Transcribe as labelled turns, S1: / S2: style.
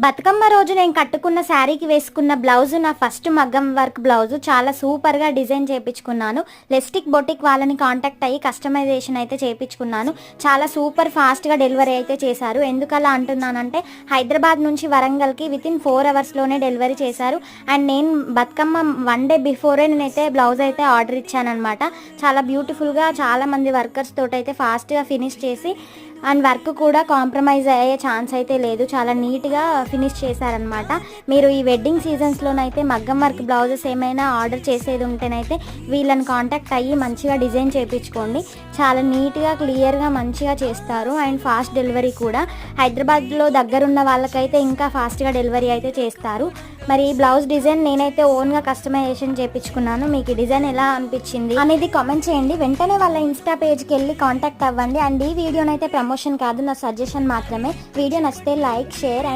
S1: బతుకమ్మ రోజు నేను కట్టుకున్న శారీకి వేసుకున్న బ్లౌజ్ నా ఫస్ట్ మగ్గం వర్క్ బ్లౌజ్ చాలా సూపర్గా డిజైన్ చేయించుకున్నాను. లెస్టిక్ బొటిక్ వాళ్ళని కాంటాక్ట్ అయ్యి కస్టమైజేషన్ అయితే చేయించుకున్నాను. చాలా సూపర్ ఫాస్ట్గా డెలివరీ అయితే చేశారు. ఎందుకలా అంటున్నానంటే హైదరాబాద్ నుంచి వరంగల్కి వితిన్ 4 అవర్స్లోనే డెలివరీ చేశారు. అండ్ నేను బతుకమ్మ 1 డే బిఫోరే నేనైతే బ్లౌజ్ అయితే ఆర్డర్ ఇచ్చానమాట. చాలా బ్యూటిఫుల్గా చాలామంది వర్కర్స్ తోటైతే ఫాస్ట్గా ఫినిష్ చేసి అండ్ వర్క్ కూడా కాంప్రమైజ్ అయ్యే ఛాన్స్ అయితే లేదు. చాలా నీట్గా ఫినిష్ చేశారనమాట. మీరు ఈ వెడ్డింగ్ సీజన్స్లోనైతే మగ్గం వర్క్ బ్లౌజెస్ ఏమైనా ఆర్డర్ చేసేది ఉంటేనైతే వీళ్ళని కాంటాక్ట్ అయ్యి మంచిగా డిజైన్ చేయించుకోండి. చాలా నీట్గా క్లియర్గా మంచిగా చేస్తారు. అండ్ ఫాస్ట్ డెలివరీ కూడా. హైదరాబాద్లో దగ్గరున్న వాళ్ళకైతే ఇంకా ఫాస్ట్గా డెలివరీ అయితే చేస్తారు. మరి ఈ బ్లౌజ్ డిజైన్ నేనైతే ఓన్గా కస్టమైజేషన్ చేయించుకున్నాను. మీకు ఈ డిజైన్ ఎలా అనిపించింది అనేది కామెంట్ చేయండి. వెంటనే వాళ్ళ ఇన్స్టా పేజ్కి వెళ్ళి కాంటాక్ట్ అవ్వండి. అండ్ ఈ వీడియోనైతే ప్రమోషన్ కాదు, నా సజెషన్ మాత్రమే. వీడియో నచ్చితే లైక్, షేర్ అండ్